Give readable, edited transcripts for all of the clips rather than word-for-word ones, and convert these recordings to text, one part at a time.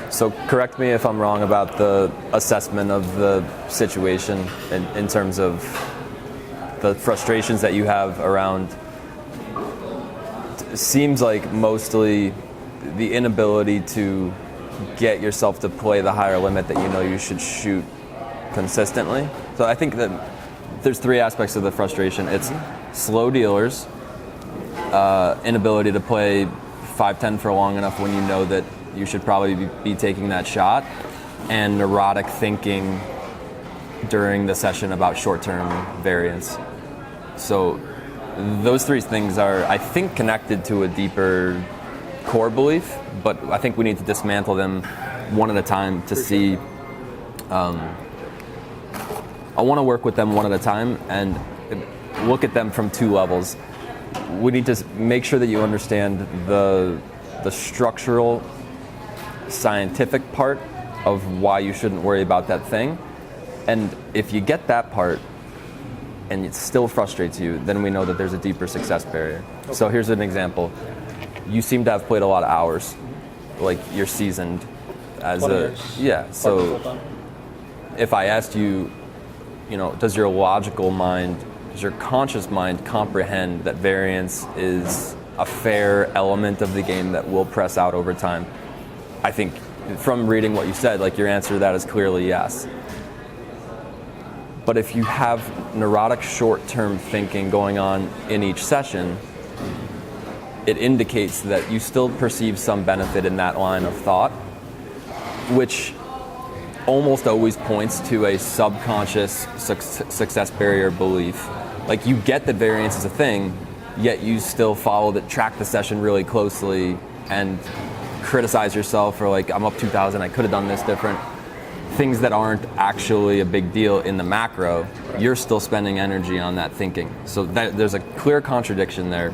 So correct me if I'm wrong about the assessment of the situation in terms of the frustrations that you have around. It seems like mostly the inability to get yourself to play the higher limit that you know you should shoot consistently. So I think that there's three aspects of the frustration. It's slow dealers, inability to play 5-10 for long enough when you know that you should probably be taking that shot, and neurotic thinking during the session about short-term variance. So those three things are, I think, connected to a deeper core belief, but I think we need to dismantle them one at a time to see. I want to work with them one at a time and look at them from two levels. We need to make sure that you understand the structural, scientific part of why you shouldn't worry about that thing. And if you get that part and it still frustrates you, then we know that there's a deeper success barrier. Okay. So here's an example. You seem to have played a lot of hours, like you're seasoned as so if I asked you, does your logical mind, does your conscious mind comprehend that variance is a fair element of the game that will press out over time? I think from reading what you said, like your answer to that is clearly yes. But if you have neurotic short-term thinking going on in each session, it indicates that you still perceive some benefit in that line of thought, which almost always points to a subconscious success barrier belief. Like you get that variance is a thing, yet you still track the session really closely and criticize yourself for like, I'm up 2,000, I could have done this different. Things that aren't actually a big deal in the macro, you're still spending energy on that thinking. So there's a clear contradiction there.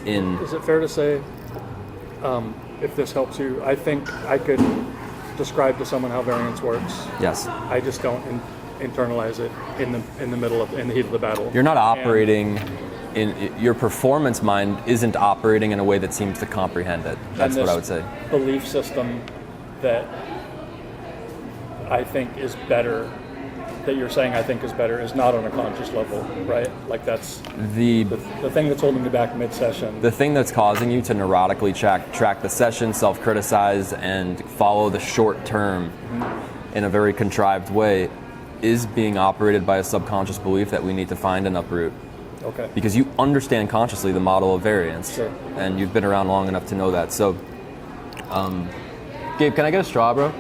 Is it fair to say, if this helps you, I think I could describe to someone how variance works. Yes. I just don't internalize it in the heat of the battle. You're not operating your performance mind isn't operating in a way that seems to comprehend it. That's what I would say. Belief system that I think is better, that you're saying I think is better, is not on a conscious level, right? Like that's the thing that's holding you back mid-session. The thing that's causing you to neurotically track the session, self-criticize, and follow the short term in a very contrived way is being operated by a subconscious belief that we need to find and uproot. Okay. Because you understand consciously the model of variance, sure, and you've been around long enough to know that. So, Gabe, can I get a straw, bro?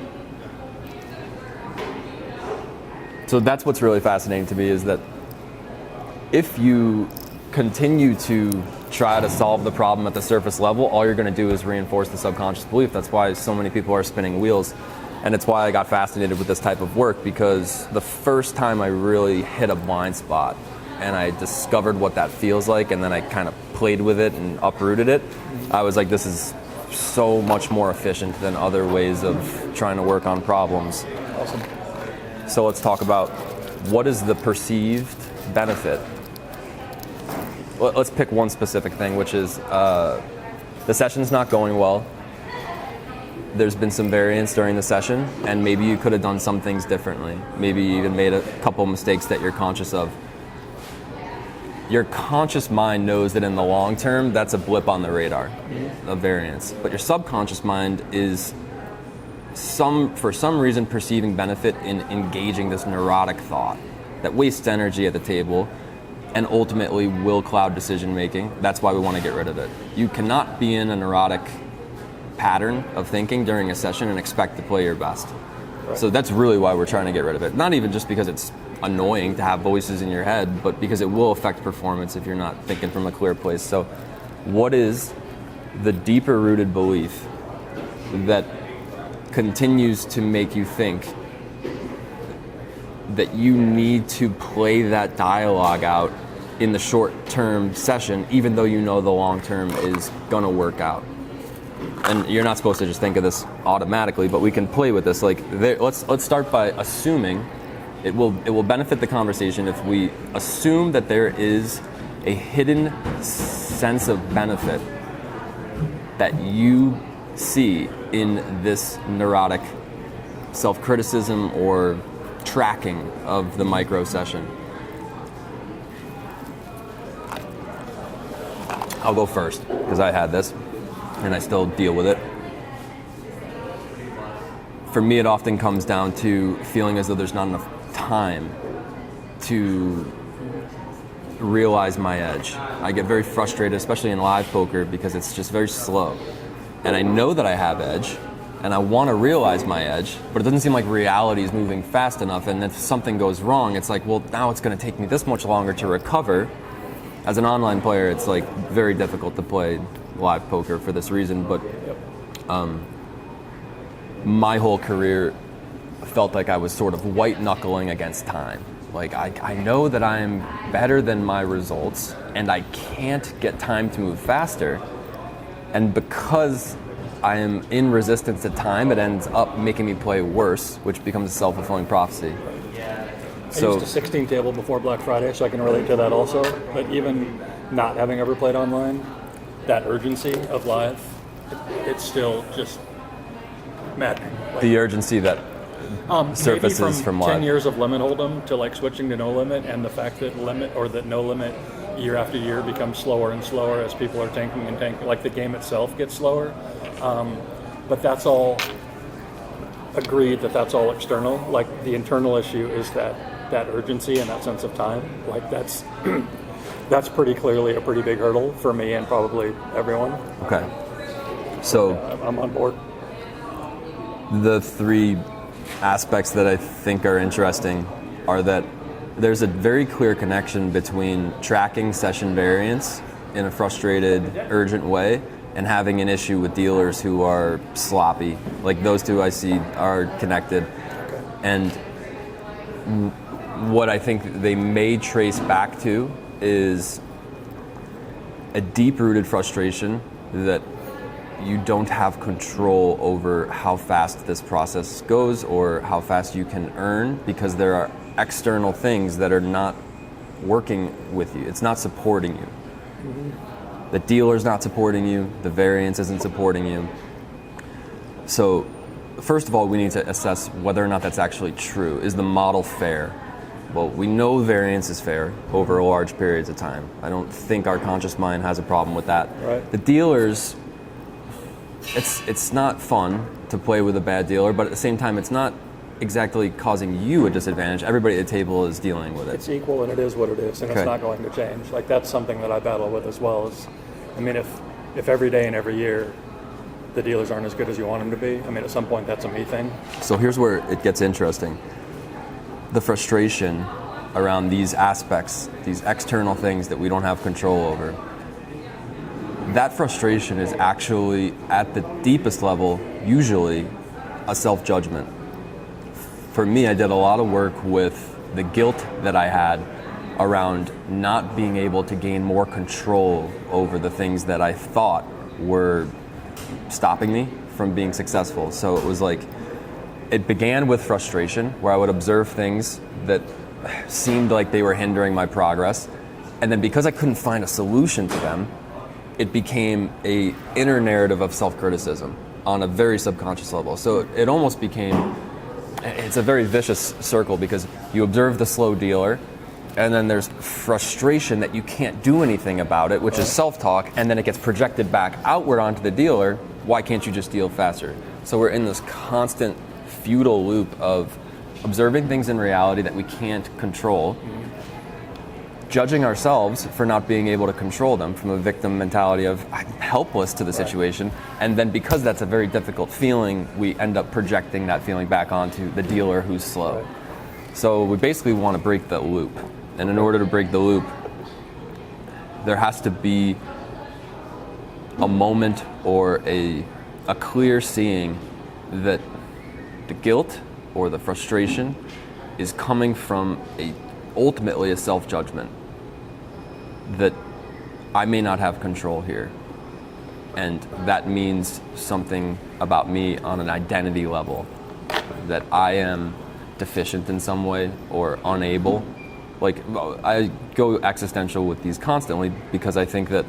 So that's what's really fascinating to me, is that if you continue to try to solve the problem at the surface level, all you're going to do is reinforce the subconscious belief. That's why so many people are spinning wheels. And it's why I got fascinated with this type of work, because the first time I really hit a blind spot and I discovered what that feels like, and then I kind of played with it and uprooted it, I was like, this is so much more efficient than other ways of trying to work on problems. Awesome. So let's talk about what is the perceived benefit. Let's pick one specific thing, which is the session's not going well. There's been some variance during the session, and maybe you could have done some things differently. Maybe you even made a couple mistakes that you're conscious of. Your conscious mind knows that in the long term, that's a blip on the radar of variance. But your subconscious mind is for some reason perceiving benefit in engaging this neurotic thought that wastes energy at the table and ultimately will cloud decision making. That's why we want to get rid of it. You cannot be in a neurotic pattern of thinking during a session and expect to play your best. Right. So that's really why we're trying to get rid of it. Not even just because it's annoying to have voices in your head, but because it will affect performance if you're not thinking from a clear place. So what is the deeper rooted belief that continues to make you think that you need to play that dialogue out in the short-term session, even though you know the long-term is going to work out? And you're not supposed to just think of this automatically, but we can play with this. Like, let's start by assuming it will benefit the conversation if we assume that there is a hidden sense of benefit that you see in this neurotic self-criticism or tracking of the micro session? I'll go first because I had this and I still deal with it. For me, it often comes down to feeling as though there's not enough time to realize my edge. I get very frustrated, especially in live poker, because it's just very slow. And I know that I have edge, and I want to realize my edge, but it doesn't seem like reality is moving fast enough, and if something goes wrong, it's like, well, now it's going to take me this much longer to recover. As an online player, it's like very difficult to play live poker for this reason, but my whole career felt like I was sort of white-knuckling against time. Like, I know that I'm better than my results, and I can't get time to move faster. And because I am in resistance to time, it ends up making me play worse, which becomes a self-fulfilling prophecy. I used a 16 table before Black Friday, so I can relate to that also. But even not having ever played online, that urgency of live, it's still just maddening. Like, the urgency that surfaces from live. 10 years of limit hold'em to like switching to no limit, and the fact that limit or that no limit year after year becomes slower and slower as people are tanking and tanking, like the game itself gets slower. But that's all agreed that that's all external. Like the internal issue is that urgency and that sense of time. Like that's pretty clearly a pretty big hurdle for me and probably everyone. Okay. So I'm on board. The three aspects that I think are interesting are that there's a very clear connection between tracking session variance in a frustrated, urgent way and having an issue with dealers who are sloppy. Like those two I see are connected. Okay. And what I think they may trace back to is a deep-rooted frustration that you don't have control over how fast this process goes or how fast you can earn because there are external things that are not working with you. It's not supporting you. Mm-hmm. The dealer's not supporting you. The variance isn't supporting you. So first of all, we need to assess whether or not that's actually true. Is the model fair? Well, we know variance is fair over large periods of time. I don't think our conscious mind has a problem with that. Right. The dealers, it's not fun to play with a bad dealer, but at the same time, it's not exactly causing you a disadvantage. Everybody at the table is dealing with it. It's equal and it is what it is, and It's not going to change. Like that's something that I battle with as well. I mean, if every day and every year the dealers aren't as good as you want them to be, I mean, at some point that's a me thing. So here's where it gets interesting. The frustration around these aspects, these external things that we don't have control over, that frustration is actually, at the deepest level, usually a self-judgment. For me, I did a lot of work with the guilt that I had around not being able to gain more control over the things that I thought were stopping me from being successful. So it was like, it began with frustration, where I would observe things that seemed like they were hindering my progress. And then because I couldn't find a solution to them, it became an inner narrative of self-criticism on a very subconscious level. So it almost became, it's a very vicious circle because you observe the slow dealer, and then there's frustration that you can't do anything about it, which is self-talk, and then it gets projected back outward onto the dealer. Why can't you just deal faster? So we're in this constant futile loop of observing things in reality that we can't control, judging ourselves for not being able to control them from a victim mentality of I'm helpless to the situation, and then because that's a very difficult feeling, we end up projecting that feeling back onto the dealer who's slow. So we basically want to break that loop, and in order to break the loop, there has to be a moment or a clear seeing that the guilt or the frustration is coming from ultimately a self-judgment that I may not have control here. And that means something about me on an identity level, that I am deficient in some way or unable. Like, I go existential with these constantly because I think that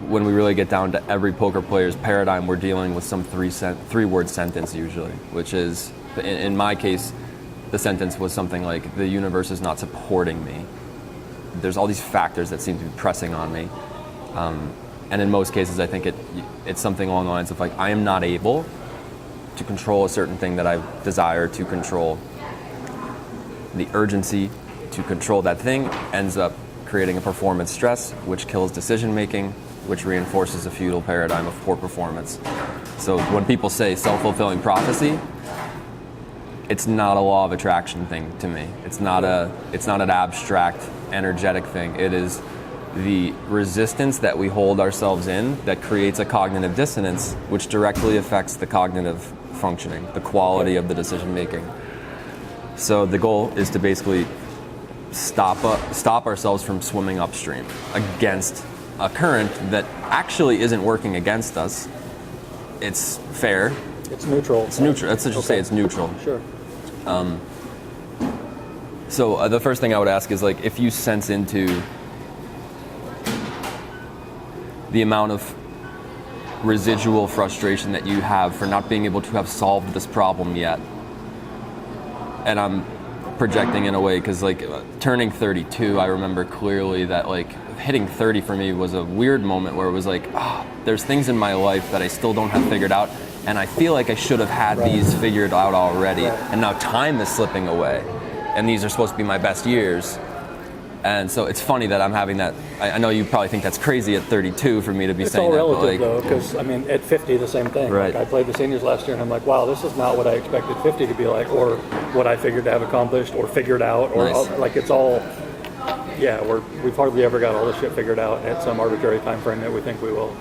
when we really get down to every poker player's paradigm, we're dealing with some three-word sentence usually, which is, in my case, the sentence was something like, the universe is not supporting me. There's all these factors that seem to be pressing on me. And in most cases, I think it's something along the lines of like, I am not able to control a certain thing that I desire to control. The urgency to control that thing ends up creating a performance stress, which kills decision making, which reinforces a feudal paradigm of poor performance. So when people say self-fulfilling prophecy, it's not a law of attraction thing to me. It's not an abstract, energetic thing. It is the resistance that we hold ourselves in that creates a cognitive dissonance, which directly affects the cognitive functioning, the quality of the decision making. So the goal is to basically stop ourselves from swimming upstream against a current that actually isn't working against us. It's fair. It's neutral. It's neutral. Let's just say it's neutral. Sure. So the first thing I would ask is, like, if you sense into the amount of residual frustration that you have for not being able to have solved this problem yet. And I'm projecting in a way because, like, turning 32, I remember clearly that, like, hitting 30 for me was a weird moment where it was like, there's things in my life that I still don't have figured out, and I feel like I should have had these figured out already. And now time is slipping away, and these are supposed to be my best years. And so it's funny that I'm having that. I know you probably think that's crazy at 32 for me to be saying that. It's all relative, but, though, because, I mean, at 50, the same thing. Right. Like, I played the seniors last year, and I'm like, wow, this is not what I expected 50 to be like, or what I figured to have accomplished, or figured out, or Nice. like, it's all, we've hardly ever got all this shit figured out at some arbitrary time frame that we think we will.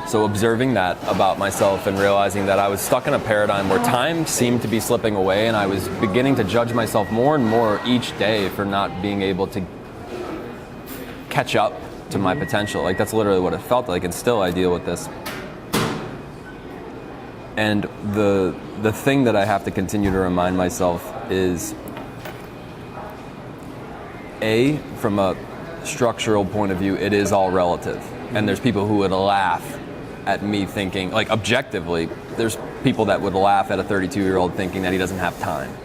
So observing that about myself and realizing that I was stuck in a paradigm where time seemed to be slipping away, and I was beginning to judge myself more and more each day for not being able to catch up to my potential. Like, that's literally what it felt like, and still I deal with this. And the thing that I have to continue to remind myself is, from a structural point of view, it is all relative. And there's people who would laugh at me thinking, like, objectively, there's people that would laugh at a 32-year-old thinking that he doesn't have time.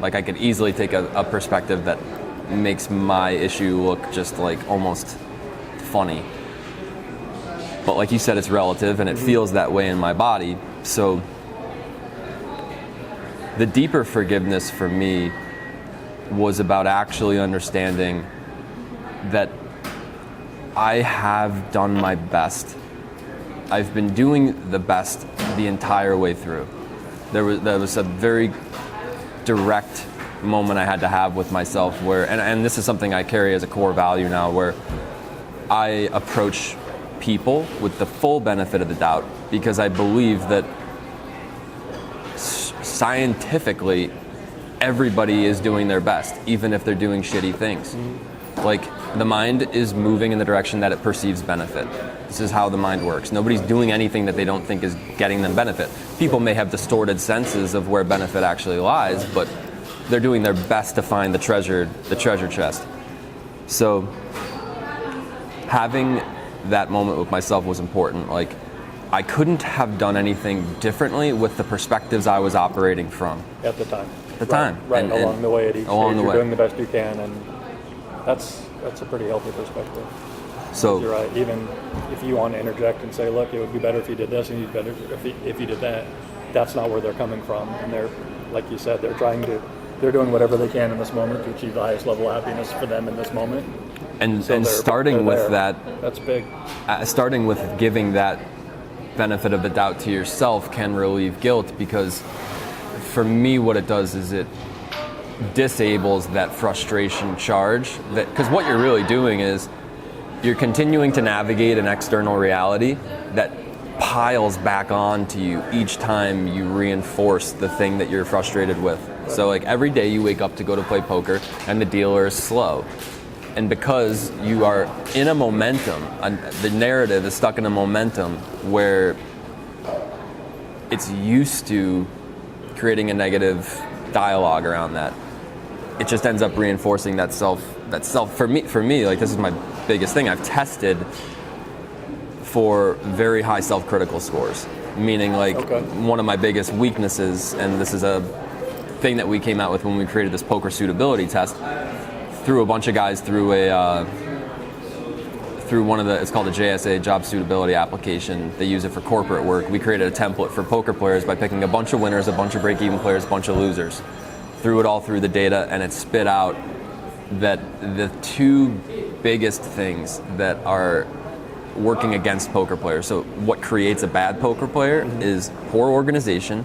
Like, I could easily take a perspective that makes my issue look just like almost funny. But like you said, it's relative, and it feels that way in my body. So the deeper forgiveness for me was about actually understanding that I have done my best. I've been doing the best the entire way through. There was a very direct moment I had to have with myself where, and this is something I carry as a core value now, where I approach people with the full benefit of the doubt, because I believe that scientifically everybody is doing their best, even if they're doing shitty things. Like, the mind is moving in the direction that it perceives benefit. This is how the mind works. Nobody's doing anything that they don't think is getting them benefit. People may have distorted senses of where benefit actually lies, but they're doing their best to find the treasure chest. So having that moment with myself was important. Like, I couldn't have done anything differently with the perspectives I was operating from. At the time. Right, and along the way at each stage, you're way. doing the best you can, and that's a pretty healthy perspective. So you're right. Even if you want to interject and say, look, it would be better if you did this, and you'd better if you did that, that's not where they're coming from. And they're, like you said, they're doing whatever they can in this moment to achieve the highest level of happiness for them in this moment. And so starting with there. that's big. Starting with giving that benefit of the doubt to yourself can relieve guilt, because for me what it does is it disables that frustration charge, that because what you're really doing is you're continuing to navigate an external reality that piles back on to you each time you reinforce the thing that you're frustrated with. So, like, every day you wake up to go to play poker and the dealer is slow, and because you are in a momentum, the narrative is stuck in a momentum where it's used to creating a negative dialogue around that. It just ends up reinforcing that self for me, like, this is my biggest thing. I've tested for very high self-critical scores, meaning like one of my biggest weaknesses, and this is a thing that we came out with when we created this poker suitability test, through a bunch of guys through one of the, it's called a JSA, job suitability application. They use it for corporate work. We created a template for poker players by picking a bunch of winners, a bunch of break-even players, a bunch of losers. Threw it all through the data, and it spit out that the two biggest things that are working against poker players, so what creates a bad poker player is poor organization,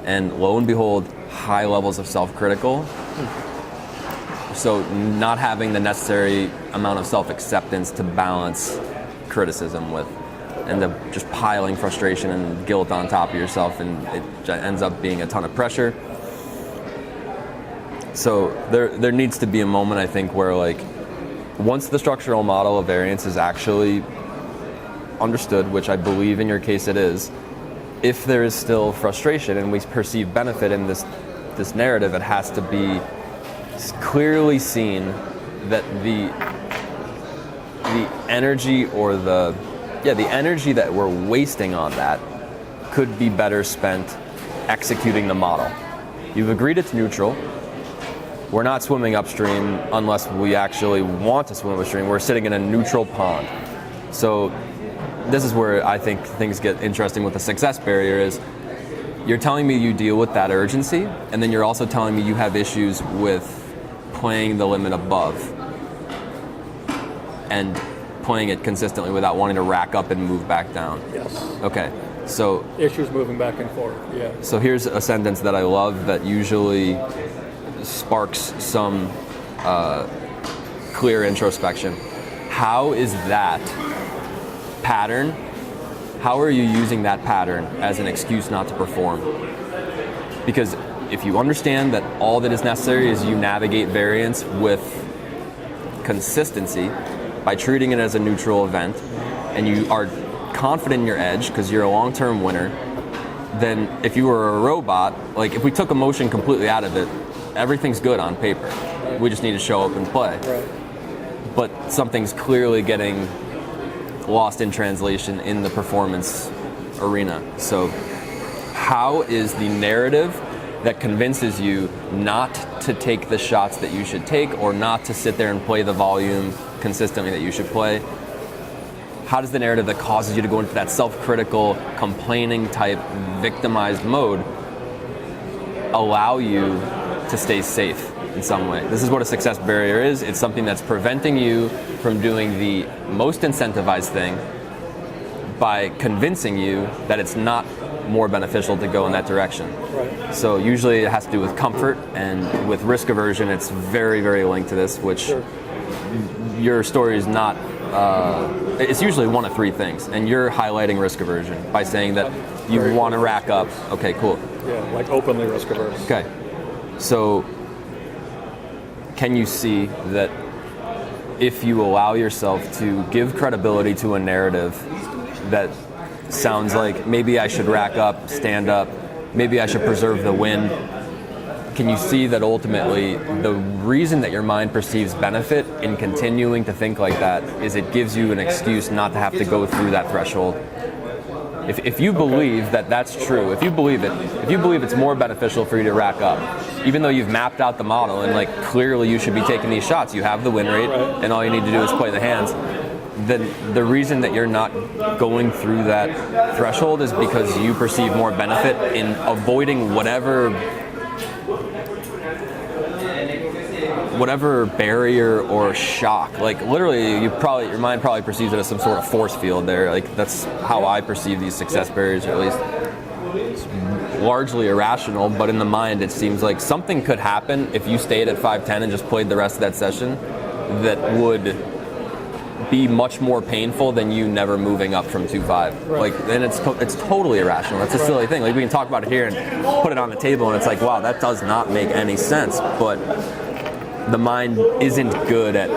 and lo and behold, high levels of self-critical. So not having the necessary amount of self-acceptance to balance criticism with, and just piling frustration and guilt on top of yourself, and it ends up being a ton of pressure. So there needs to be a moment, I think, where like once the structural model of variance is actually understood, which I believe in your case it is, if there is still frustration and we perceive benefit in this narrative, it has to be clearly seen that the energy or the energy that we're wasting on that could be better spent executing the model. You've agreed it's neutral. We're not swimming upstream unless we actually want to swim upstream. We're sitting in a neutral pond. So this is where I think things get interesting with the success barrier is you're telling me you deal with that urgency, and then you're also telling me you have issues with playing the limit above and playing it consistently without wanting to rack up and move back down. Yes. Okay. So issues moving back and forth. Yeah. So here's a sentence that I love that usually sparks some clear introspection. How is that pattern, how are you using that pattern as an excuse not to perform? Because if you understand that all that is necessary is you navigate variance with consistency by treating it as a neutral event, and you are confident in your edge because you're a long-term winner, then if you were a robot, like if we took emotion completely out of it, everything's good on paper. Right. We just need to show up and play. Right. But something's clearly getting lost in translation in the performance arena. So how is the narrative that convinces you not to take the shots that you should take or not to sit there and play the volume consistently that you should play? How does the narrative that causes you to go into that self-critical, complaining type, victimized mode allow you to stay safe in some way? This is what a success barrier is. It's something that's preventing you from doing the most incentivized thing by convincing you that it's not more beneficial to go in that direction. Right. So usually it has to do with comfort, and with risk aversion, it's very, very linked to this, which your story is not, it's usually one of three things, and you're highlighting risk aversion by saying that you want to rack up. Okay, cool. Yeah, like openly risk averse. Okay. So can you see that if you allow yourself to give credibility to a narrative that sounds like maybe I should rack up, stand up, maybe I should preserve the win, can you see that ultimately the reason that your mind perceives benefit in continuing to think like that is it gives you an excuse not to have to go through that threshold? If you believe that that's true, if you believe it's more beneficial for you to rack up, even though you've mapped out the model and like clearly you should be taking these shots, you have the win rate, and all you need to do is play the hands, then the reason that you're not going through that threshold is because you perceive more benefit in avoiding whatever barrier or shock. Like literally, your mind probably perceives it as some sort of force field there. Like that's how I perceive these success barriers, or at least it's largely irrational. But in the mind, it seems like something could happen if you stayed at 5-10 and just played the rest of that session that would be much more painful than you never moving up from 2-5. Right. Like, and it's totally irrational. That's a silly thing. Like we can talk about it here and put it on the table, and it's like, wow, that does not make any sense. But the mind isn't good at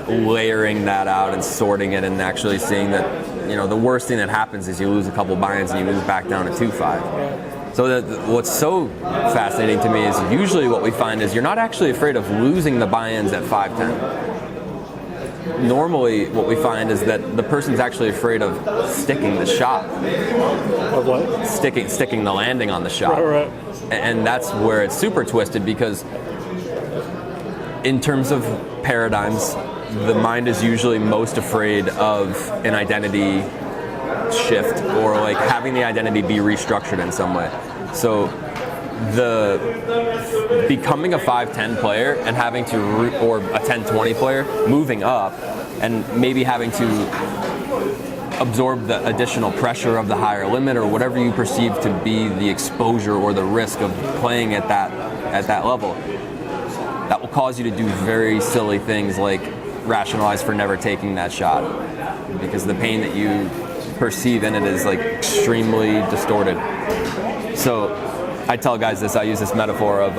layering that out and sorting it and actually seeing that, you know, the worst thing that happens is you lose a couple buy-ins and you move back down to 2-5. So what's so fascinating to me is usually what we find is you're not actually afraid of losing the buy-ins at 5-10. normally what we find is that the person's actually afraid of sticking the shot. Of what? Sticking the landing on the shot. Right. And that's where it's super twisted, because in terms of paradigms, the mind is usually most afraid of an identity shift, or like having the identity be restructured in some way. So the becoming a 5-10 player and having to, or a 10-20 player, moving up and maybe having to absorb the additional pressure of the higher limit, or whatever you perceive to be the exposure or the risk of playing at that level, that will cause you to do very silly things like rationalize for never taking that shot, because the pain that you perceive in it is like extremely distorted. So I tell guys this, I use this metaphor of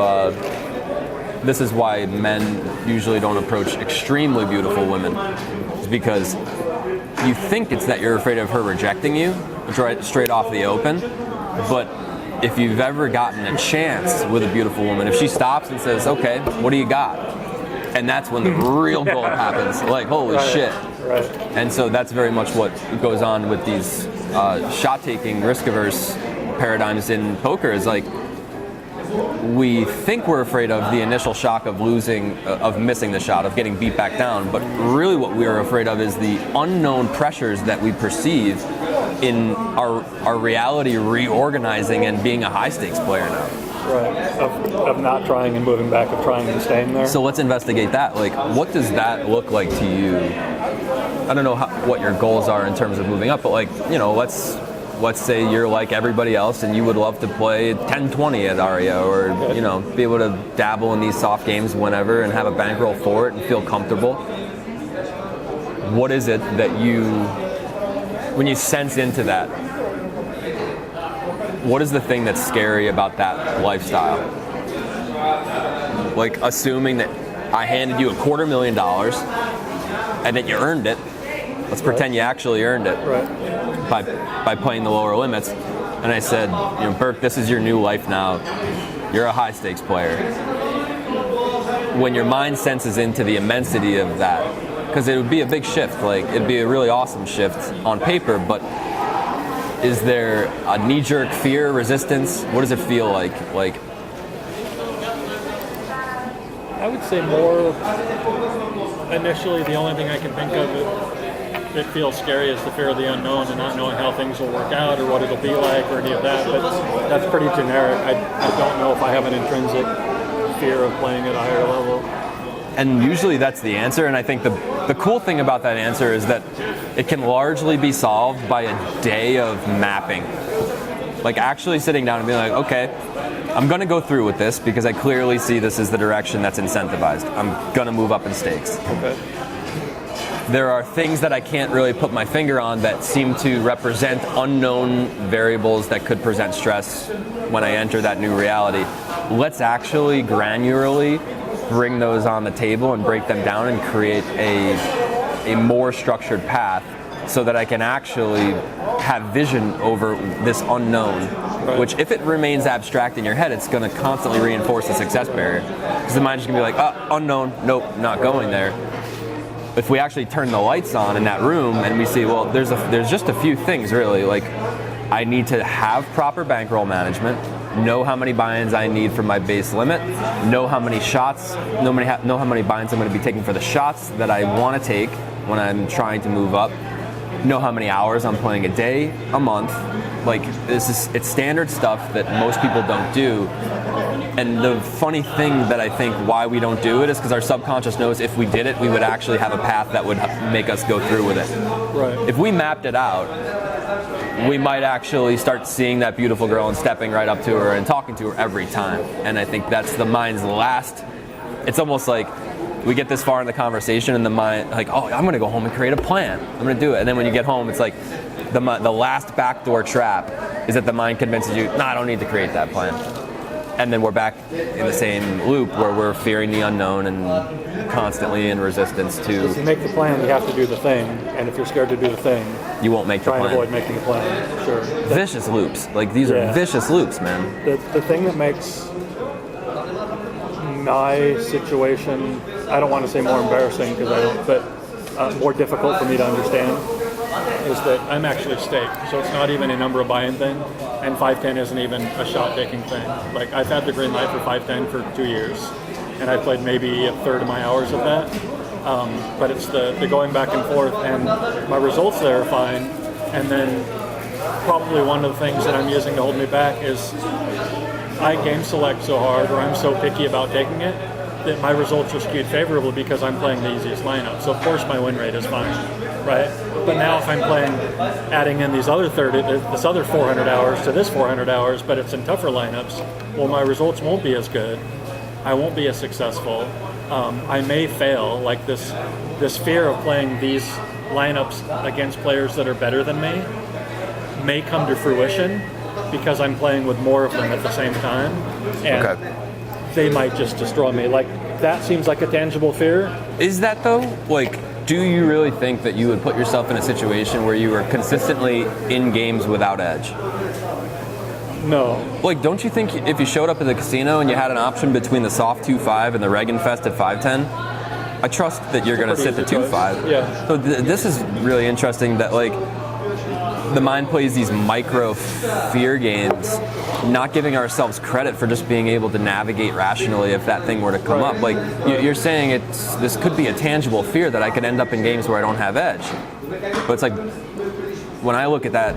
this is why men usually don't approach extremely beautiful women. It's because you think it's that you're afraid of her rejecting you straight off the open, but if you've ever gotten a chance with a beautiful woman, if she stops and says, okay, what do you got? And that's when the real gold happens. Like, holy shit. Right. And so that's very much what goes on with these shot-taking, risk-averse paradigms in poker, is like, we think we're afraid of the initial shock of losing, of missing the shot, of getting beat back down, but really what we're afraid of is the unknown pressures that we perceive in our reality reorganizing and being a high-stakes player now. Right. Of not trying and moving back, of trying and staying there. So let's investigate that. Like, what does that look like to you? I don't know what your goals are in terms of moving up, but like, you know, let's say you're like everybody else and you would love to play 10-20 at Aria, or, you know, be able to dabble in these soft games whenever and have a bankroll for it and feel comfortable. What is it that when you sense into that, what is the thing that's scary about that lifestyle? Like, assuming that I handed you $250,000 and that you earned it. Let's pretend you actually earned it by playing the lower limits. And I said, you know, Berk, this is your new life now. You're a high stakes player. When your mind senses into the immensity of that, because it would be a big shift, like it'd be a really awesome shift on paper, but is there a knee-jerk fear, resistance? What does it feel like? Like, I would say more initially, the only thing I can think of that feels scary is the fear of the unknown and not knowing how things will work out or what it'll be like or any of that. But that's pretty generic. I don't know if I have an intrinsic fear of playing at a higher level. And usually that's the answer, and I think the cool thing about that answer is that it can largely be solved by a day of mapping. Like actually sitting down and being like, okay, I'm going to go through with this because I clearly see this is the direction that's incentivized. I'm going to move up in stakes. Okay. There are things that I can't really put my finger on that seem to represent unknown variables that could present stress when I enter that new reality. Let's actually granularly bring those on the table and break them down and create a more structured path so that I can actually have vision over this unknown, which if it remains abstract in your head, it's going to constantly reinforce the success barrier. Because the mind's just going to be like, unknown, nope, not going there. If we actually turn the lights on in that room and we see, well, there's just a few things really, like I need to have proper bankroll management, know how many buy-ins I need for my base limit, know how many shots, know how many buy-ins I'm going to be taking for the shots that I want to take when I'm trying to move up, know how many hours I'm playing a day, a month. Like it's standard stuff that most people don't do. And the funny thing that I think why we don't do it is because our subconscious knows if we did it, we would actually have a path that would make us go through with it. Right. If we mapped it out, we might actually start seeing that beautiful girl and stepping right up to her and talking to her every time. And I think that's the mind's last. It's almost like we get this far in the conversation and the mind, like, oh, I'm going to go home and create a plan. I'm going to do it. And then when you get home, it's like the last backdoor trap is that the mind convinces you, no, I don't need to create that plan. And then we're back in the same loop where we're fearing the unknown and constantly in resistance to... If you make the plan, you have to do the thing. And if you're scared to do the thing, you won't make the plan. Try and avoid making the plan. Sure. Vicious loops. Like, these are vicious loops, man. The thing that makes my situation, I don't want to say more embarrassing because I don't, but more difficult for me to understand is that I'm actually staked. So it's not even a number of buy-in thing, and 5-10 isn't even a shot-taking thing. Like, I've had the green light for 5-10 for 2 years, and I've played maybe a third of my hours of that. But it's the going back and forth, and my results there are fine. And then probably one of the things that I'm using to hold me back is I game select so hard, or I'm so picky about taking it, that my results are skewed favorably because I'm playing the easiest lineup. So of course my win rate is fine, right? But now if I'm playing, adding in these other 30, this other 400 hours to this 400 hours, but it's in tougher lineups, well, my results won't be as good. I won't be as successful. I may fail. Like this fear of playing these lineups against players that are better than me may come to fruition because I'm playing with more of them at the same time, and they might just destroy me. Like, that seems like a tangible fear. Is that though? Like, do you really think that you would put yourself in a situation where you were consistently in games without edge? No. Like, don't you think if you showed up at the casino and you had an option between the soft 2-5 and the Regenfest at 5-10, I trust that you're going to sit the 2-5. Yeah. So this is really interesting that, like, the mind plays these micro fear games, not giving ourselves credit for just being able to navigate rationally if that thing were to come up. Like, you're saying this could be a tangible fear that I could end up in games where I don't have edge. But it's like, when I look at that,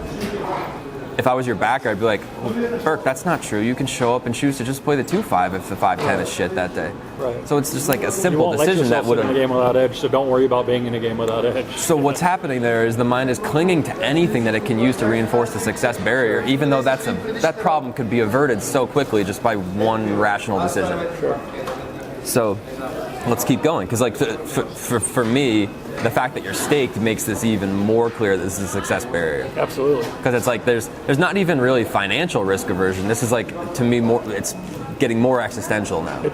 if I was your backer, I'd be like, well, Berk, that's not true. You can show up and choose to just play the 2-5 if the 5-10 is shit that day. Right. So it's just like a simple decision that would. You won't let yourself sit in a game without edge, so don't worry about being in a game without edge. So what's happening there is the mind is clinging to anything that it can use to reinforce the success barrier, even though that problem could be averted so quickly just by one rational decision. Sure. So let's keep going, because like for me, the fact that you're staked makes this even more clear that this is a success barrier. Absolutely. Because it's like there's not even really financial risk aversion. This is like, to me, more, it's getting more existential now.